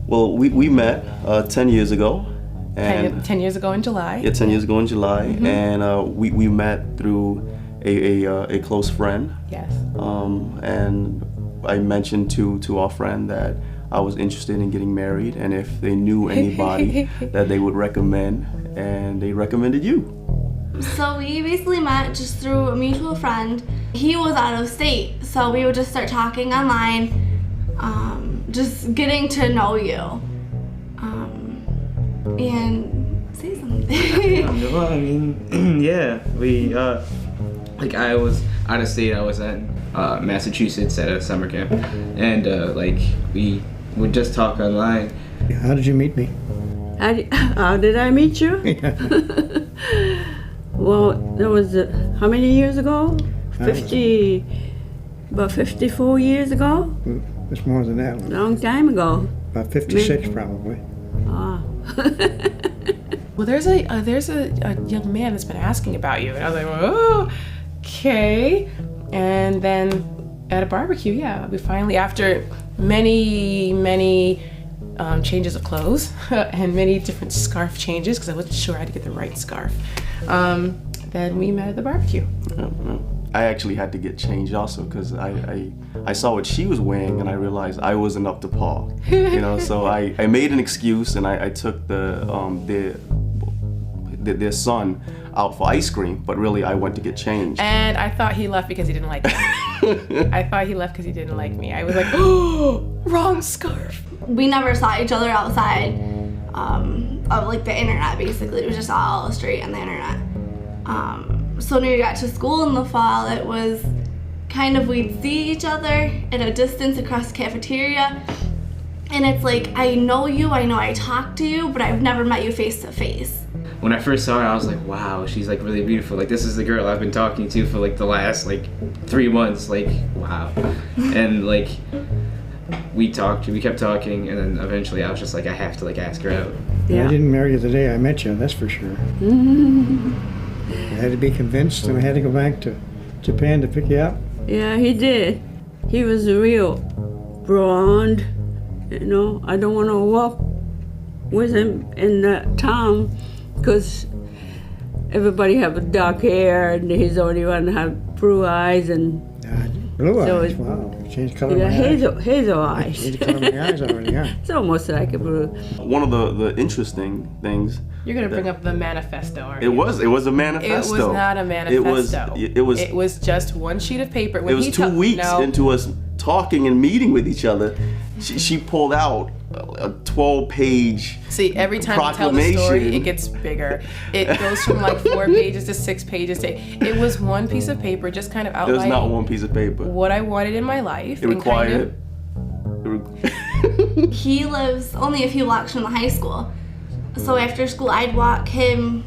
Well, we met 10 years ago. And 10 years ago in July. Yeah, 10 years ago in July. Mm-hmm. And we met through a close friend. Yes. And I mentioned to our friend that I was interested in getting married, and if they knew anybody that they would recommend, and they recommended you. So we basically met just through a mutual friend. He was out of state, so we would just start talking online, just getting to know you. And say something. Well, I mean, yeah, we, like I was out of state, I was in Massachusetts at a summer camp, and like we would just talk online. How did you meet me? How did I meet you? Yeah. Well, that was, how many years ago? About 54 years ago? It's more than that one. Long time ago. About 56 probably. Ah. Well, there's a young man that's been asking about you, and I was like, oh, okay. And then at a barbecue, yeah, we finally, after many changes of clothes and many different scarf changes, because I wasn't sure I had to get the right scarf, then we met at the barbecue. I actually had to get changed also, because I saw what she was wearing and I realized I wasn't up to par. You know, so I made an excuse, and I took their son out for ice cream, but really I went to get changed. And I thought he left because he didn't like me. I thought he left because he didn't like me. I was like, oh, wrong scarf. We never saw each other outside of like the internet, basically. It was just all straight on the internet. So when we got to school in the fall, it was kind of, we'd see each other at a distance across the cafeteria. And it's like, I know you, I know I talked to you, but I've never met you face to face. When I first saw her, I was like, wow, she's like really beautiful. Like, this is the girl I've been talking to for like the last like 3 months. Like, wow. And like, we kept talking, and then eventually I was just like, I have to like ask her out. Yeah. I didn't marry you the day I met you, that's for sure. I had to be convinced, and I had to go back to Japan to pick you up. Yeah, he did. He was a real blonde. You know, I don't want to walk with him in the town because everybody have dark hair, and he's the only one that have blue eyes and blue eyes. Wow, you changed color. Yeah, of my hazel eyes. eyes. Changed the color of my eyes already. Yeah. It's almost like a blue. One of the interesting things. You're gonna bring up the manifesto, aren't you? It was a It manifesto. was not a manifesto. It was just one sheet of paper. When it was 2 weeks into us talking and meeting with each other. She pulled out a 12-page See, every time you tell the story, it gets bigger. It goes from like 4 pages to 6 pages. It was one piece of paper, just kind of outlining. There's not one piece of paper. What I wanted in my life. It required. He lives only a few blocks from the high school. So after school, I'd walk him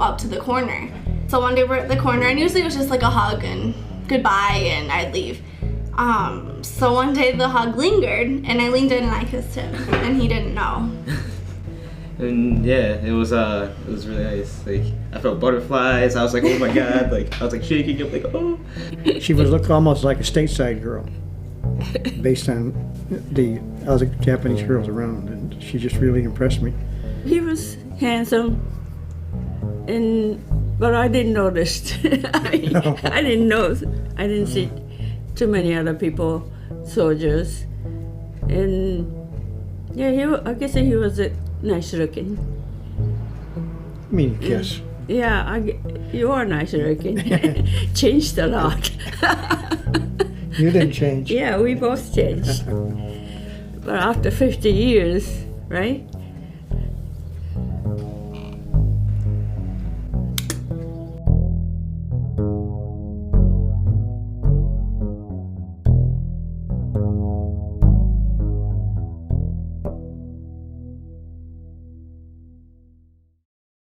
up to the corner. So one day we're at the corner, and usually it was just like a hug and goodbye, and I'd leave. So one day the hug lingered, and I leaned in and I kissed him, and he didn't know. And yeah, it was really nice. Like, I felt butterflies. I was like, oh my god! Like, I was like shaking. I'm like, oh. She would look almost like a stateside girl, based on the other Japanese girls around, and she just really impressed me. He was handsome, but I didn't notice. I didn't know. I didn't see too many other people, soldiers, and yeah, I guess he was nice looking. I mean, kiss. Yeah, you are nice looking. Changed a lot. You didn't change. Yeah, we both changed. But after 50 years, right?